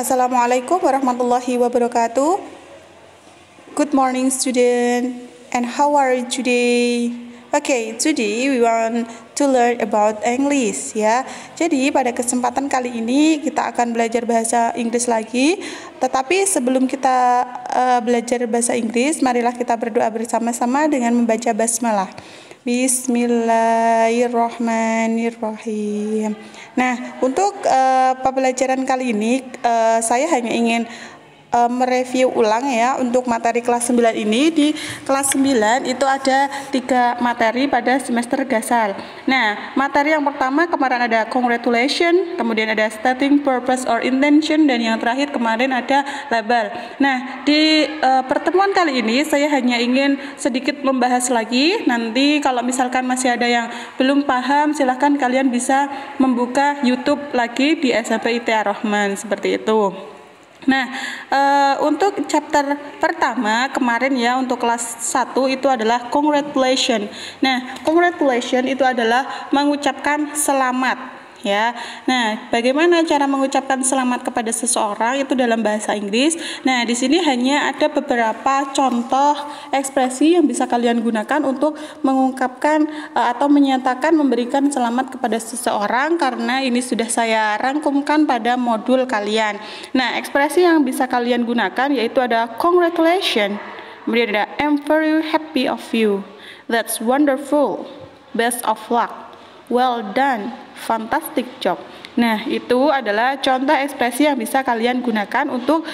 Assalamualaikum warahmatullahi wabarakatuh. Good morning, student. And how are you today? Okay, today we want to learn about English ya. Jadi pada kesempatan kali ini kita akan belajar bahasa Inggris lagi. Tetapi sebelum kita belajar bahasa Inggris, marilah kita berdoa bersama-sama dengan membaca basmalah. Bismillahirrahmanirrahim. Nah, untuk pembelajaran kali ini saya hanya ingin mereview ulang ya untuk materi kelas 9 ini. Di kelas 9 itu ada 3 materi pada semester gasal. Nah, materi yang pertama kemarin ada congratulation, kemudian ada stating purpose or intention, dan yang terakhir kemarin ada label. Nah, di pertemuan kali ini saya hanya ingin sedikit membahas lagi. Nanti kalau misalkan masih ada yang belum paham, silahkan kalian bisa membuka YouTube lagi di SMP IT Ar-Rahman seperti itu. Nah, untuk chapter pertama kemarin ya, untuk kelas 1 itu adalah congratulation. Nah, congratulation itu adalah mengucapkan selamat ya. Nah, bagaimana cara mengucapkan selamat kepada seseorang itu dalam bahasa Inggris? Nah, di sini hanya ada beberapa contoh ekspresi yang bisa kalian gunakan untuk mengungkapkan atau menyatakan memberikan selamat kepada seseorang, karena ini sudah saya rangkumkan pada modul kalian. Nah, ekspresi yang bisa kalian gunakan yaitu ada congratulations, kemudian ada I'm very happy of you, that's wonderful, best of luck, well done, fantastic job. Nah, itu adalah contoh ekspresi yang bisa kalian gunakan untuk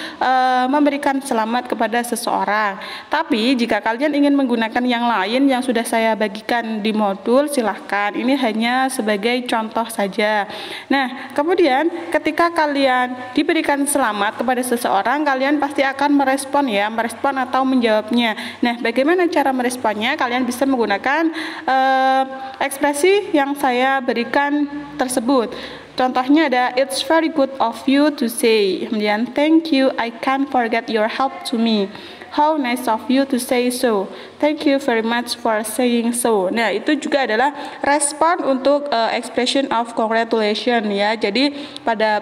memberikan selamat kepada seseorang. Tapi jika kalian ingin menggunakan yang lain yang sudah saya bagikan di modul, silahkan. Ini hanya sebagai contoh saja. Nah, kemudian ketika kalian diberikan selamat kepada seseorang, kalian pasti akan merespon atau menjawabnya. Nah, bagaimana cara meresponnya? Kalian bisa menggunakan ekspresi yang saya berikan tersebut. Contohnya ada it's very good of you to say. Kemudian thank you, I can't forget your help to me. How nice of you to say so. Thank you very much for saying so. Nah, itu juga adalah respon untuk expression of congratulation ya. Jadi pada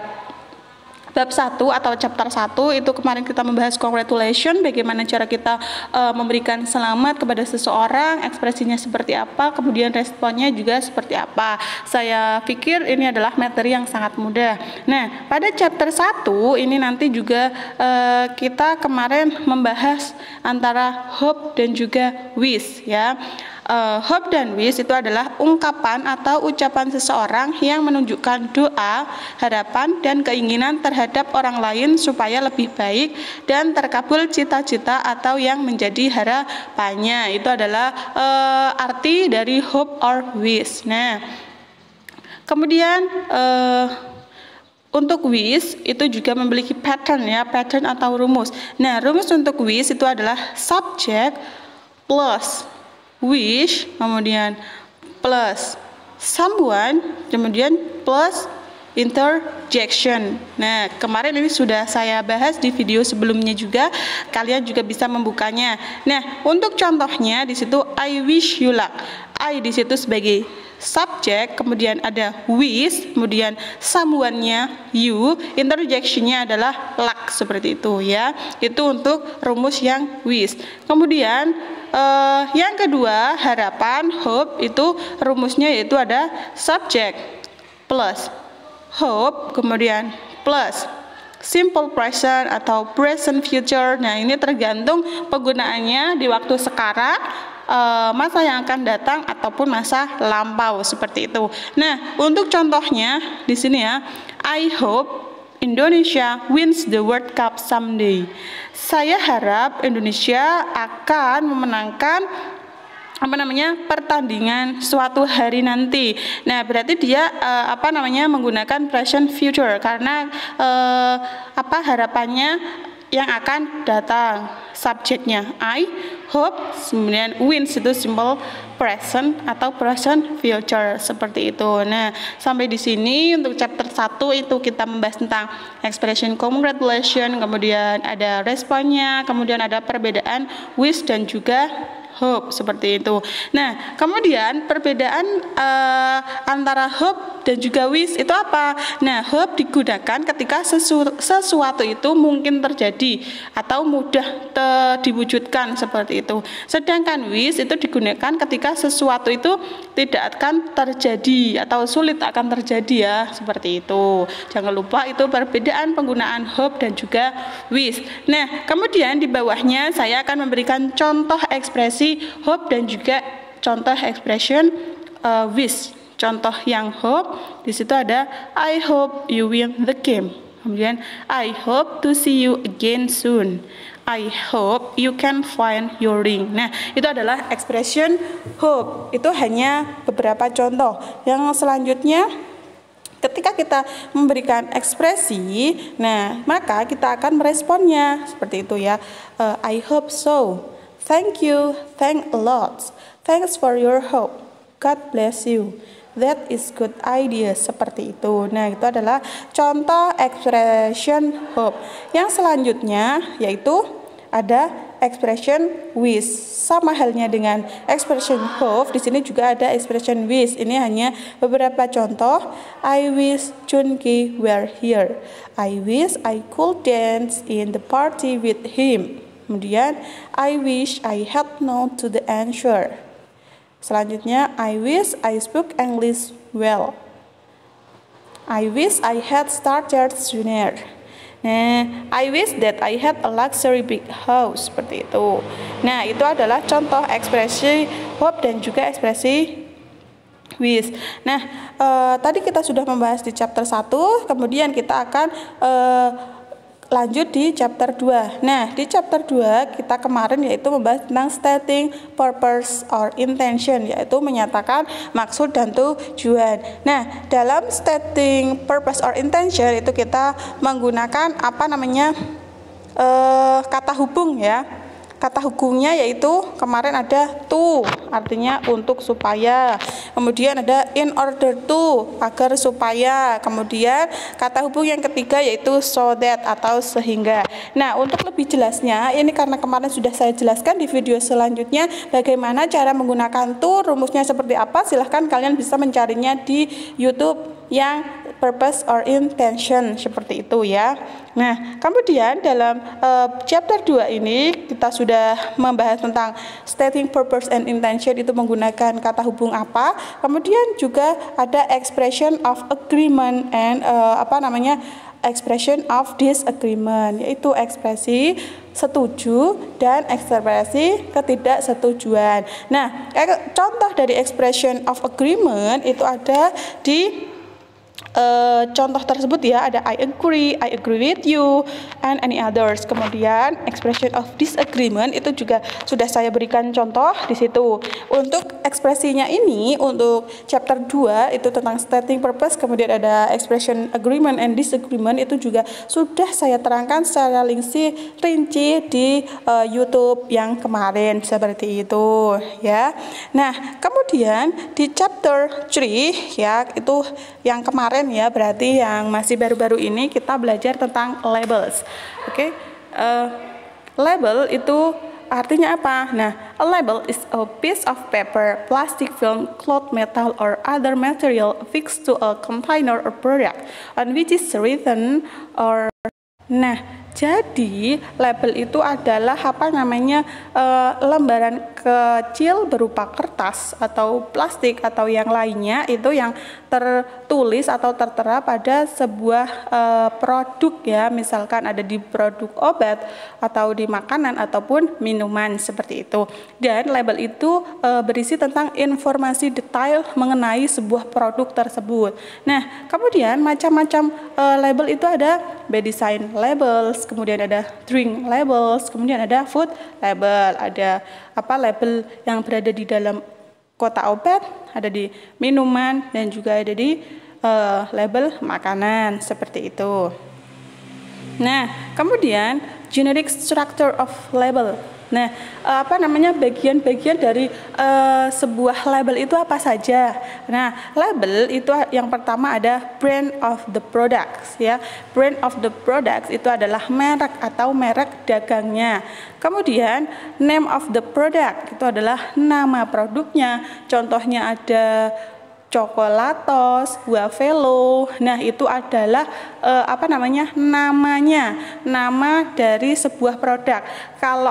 bab 1 atau chapter 1 itu kemarin kita membahas congratulation, bagaimana cara kita memberikan selamat kepada seseorang, ekspresinya seperti apa, kemudian responnya juga seperti apa. Saya pikir ini adalah materi yang sangat mudah. Nah, pada chapter 1 ini nanti juga kita kemarin membahas antara hope dan juga wish ya. Hope dan wish itu adalah ungkapan atau ucapan seseorang yang menunjukkan doa, harapan, dan keinginan terhadap orang lain supaya lebih baik dan terkabul cita-cita atau yang menjadi harapannya. Itu adalah arti dari hope or wish. Nah, kemudian untuk wish itu juga memiliki pattern ya, pattern atau rumus. Nah, rumus untuk wish itu adalah subject plus wish, kemudian plus someone, kemudian plus interjection. Nah, kemarin ini sudah saya bahas di video sebelumnya juga, kalian juga bisa membukanya. Nah, untuk contohnya di situ I wish you luck. I di situ sebagai subjek, kemudian ada wish, kemudian someone-nya you, interjection-nya adalah luck, seperti itu ya. Itu untuk rumus yang wish. Kemudian yang kedua, harapan, hope, itu rumusnya yaitu ada subject plus hope, kemudian plus simple present atau present future. Nah, ini tergantung penggunaannya di waktu sekarang, masa yang akan datang, ataupun masa lampau, seperti itu. Nah, untuk contohnya di sini ya, I hope Indonesia wins the World Cup someday. Saya harap Indonesia akan memenangkan pertandingan suatu hari nanti. Nah, berarti dia menggunakan present future karena harapannya yang akan datang. Subjeknya I hope, kemudian wins itu simple present atau present future, seperti itu. Nah, sampai di sini untuk chapter 1 itu kita membahas tentang expression congratulation, kemudian ada responnya, kemudian ada perbedaan wish dan juga hope, seperti itu. Nah, kemudian perbedaan antara hope dan juga wish itu apa? Nah, hope digunakan ketika sesuatu itu mungkin terjadi atau mudah diwujudkan, seperti itu. Sedangkan wish itu digunakan ketika sesuatu itu tidak akan terjadi atau sulit akan terjadi, ya, seperti itu. Jangan lupa itu perbedaan penggunaan hope dan juga wish. Nah, kemudian di bawahnya saya akan memberikan contoh ekspresi hope dan juga contoh expression wish. Contoh yang hope di situ ada I hope you win the game. Kemudian I hope to see you again soon. I hope you can find your ring. Nah, itu adalah expression hope. Itu hanya beberapa contoh. Yang selanjutnya, ketika kita memberikan ekspresi, nah, maka kita akan meresponnya seperti itu, ya. I hope so. Thank you. Thank a lot. Thanks for your hope. God bless you. That is good idea, seperti itu. Nah, itu adalah contoh expression hope. Yang selanjutnya yaitu ada expression wish. Sama halnya dengan expression hope, di sini juga ada expression wish. Ini hanya beberapa contoh. I wish Junki were here. I wish I could dance in the party with him. Kemudian I wish I had known to the answer. Selanjutnya, I wish I spoke English well. I wish I had started sooner. Nah, I wish that I had a luxury big house, seperti itu. Nah, itu adalah contoh ekspresi hope dan juga ekspresi wish. Nah, tadi kita sudah membahas di chapter 1, kemudian kita akan lanjut di chapter 2. Nah, di chapter 2 kita kemarin yaitu membahas tentang stating purpose or intention, yaitu menyatakan maksud dan tujuan. Nah, dalam stating purpose or intention itu kita menggunakan apa namanya kata hubung, ya. Kata hubungnya yaitu kemarin ada to, artinya untuk, supaya. Kemudian ada in order to, agar, supaya. Kemudian kata hubung yang ketiga yaitu so that, atau sehingga. Nah, untuk lebih jelasnya, ini karena kemarin sudah saya jelaskan di video selanjutnya bagaimana cara menggunakan to, rumusnya seperti apa, silahkan kalian bisa mencarinya di YouTube yang purpose or intention, seperti itu, ya. Nah, kemudian dalam chapter 2 ini kita sudah membahas tentang stating purpose and intention itu menggunakan kata hubung apa. Kemudian juga ada expression of agreement and expression of disagreement, yaitu ekspresi setuju dan ekspresi ketidaksetujuan. Nah, contoh dari expression of agreement itu ada di contoh tersebut, ya, ada I agree with you, and any others. Kemudian expression of disagreement itu juga sudah saya berikan contoh di situ. Untuk ekspresinya ini untuk chapter 2 itu tentang stating purpose, kemudian ada expression agreement and disagreement itu juga sudah saya terangkan secara rinci di YouTube yang kemarin, seperti itu, ya. Nah, kemudian di chapter 3, ya, itu yang kemarin, ya, berarti yang masih baru-baru ini kita belajar tentang labels. Oke. Label itu artinya apa? Nah, a label is a piece of paper, plastic film, cloth, metal, or other material fixed to a container or product on which is written or. Nah, jadi label itu adalah apa namanya lembaran kecil berupa kertas atau plastik atau yang lainnya itu yang tertulis atau tertera pada sebuah produk, ya, misalkan ada di produk obat atau di makanan ataupun minuman, seperti itu. Dan label itu berisi tentang informasi detail mengenai sebuah produk tersebut. Nah, kemudian macam-macam label itu ada by design labels, kemudian ada drink labels, kemudian ada food label, ada label yang berada di dalam kotak obat, ada di minuman, dan juga ada di label makanan, seperti itu. Nah, kemudian generic structure of label. Nah, bagian-bagian dari sebuah label itu apa saja? Nah, label itu yang pertama ada brand of the products ya. Brand of the products itu adalah merek atau merek dagangnya. Kemudian name of the product itu adalah nama produknya. Contohnya ada Chocolatos, Wafelo. Nah, itu adalah namanya, nama dari sebuah produk. Kalau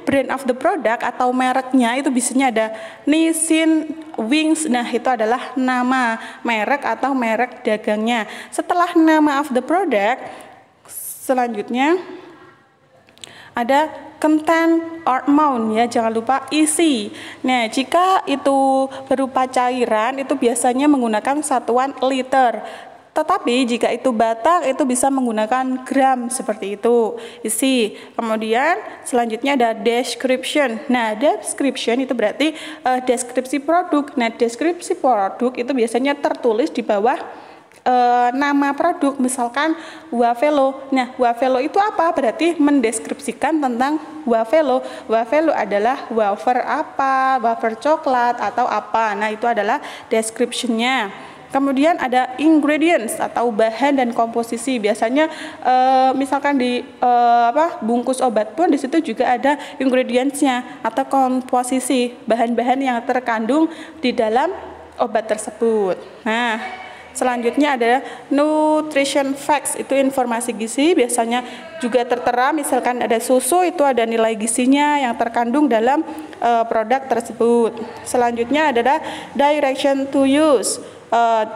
brand of the product atau mereknya itu biasanya ada Nissin, Wings. Nah, itu adalah nama merek atau merek dagangnya. Setelah nama of the product, selanjutnya ada content or amount ya, jangan lupa isi. Nah, jika itu berupa cairan itu biasanya menggunakan satuan liter. Tetapi jika itu batang itu bisa menggunakan gram seperti itu isi. Kemudian selanjutnya ada description. Nah, description itu berarti deskripsi produk. Nah, deskripsi produk itu biasanya tertulis di bawah nama produk, misalkan Wafelo. Nah, Wafelo itu apa? Berarti mendeskripsikan tentang Wafelo. Wafelo adalah wafer apa, wafer coklat atau apa. Nah, itu adalah description-nya. Kemudian ada ingredients atau bahan dan komposisi. Biasanya misalkan di bungkus obat pun di situ juga ada ingredients-nya atau komposisi bahan-bahan yang terkandung di dalam obat tersebut. Nah, selanjutnya ada nutrition facts, itu informasi gizi, biasanya juga tertera, misalkan ada susu itu ada nilai gizinya yang terkandung dalam produk tersebut. Selanjutnya adalah direction to use,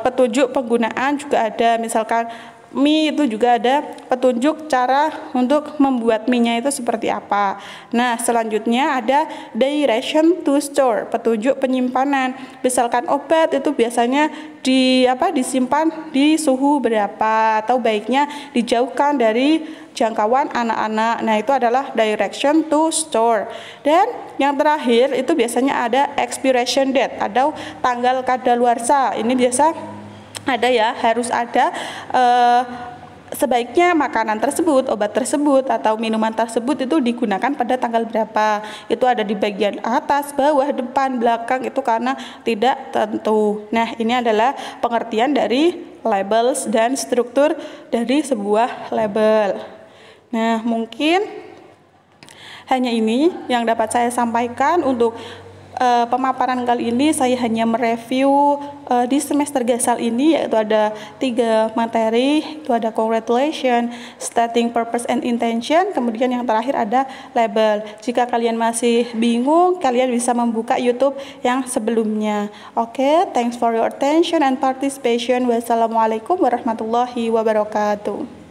petunjuk penggunaan juga ada, misalkan mie itu juga ada petunjuk cara untuk membuat mie-nya itu seperti apa. Nah, selanjutnya ada direction to store, petunjuk penyimpanan. Misalkan obat itu biasanya disimpan di suhu berapa atau baiknya dijauhkan dari jangkauan anak-anak. Nah, itu adalah direction to store. Dan yang terakhir itu biasanya ada expiration date atau tanggal kadaluarsa. Ini biasa ada ya, harus ada sebaiknya makanan tersebut, obat tersebut atau minuman tersebut itu digunakan pada tanggal berapa. Itu ada di bagian atas, bawah, depan, belakang, itu karena tidak tentu. Nah, ini adalah pengertian dari labels dan struktur dari sebuah label. Nah, mungkin hanya ini yang dapat saya sampaikan untuk pemaparan kali ini. Saya hanya mereview di semester gasal ini, yaitu ada 3 materi, itu ada congratulation, stating purpose and intention, kemudian yang terakhir ada label. Jika kalian masih bingung, kalian bisa membuka YouTube yang sebelumnya. Oke, thanks for your attention and participation. Wassalamualaikum warahmatullahi wabarakatuh.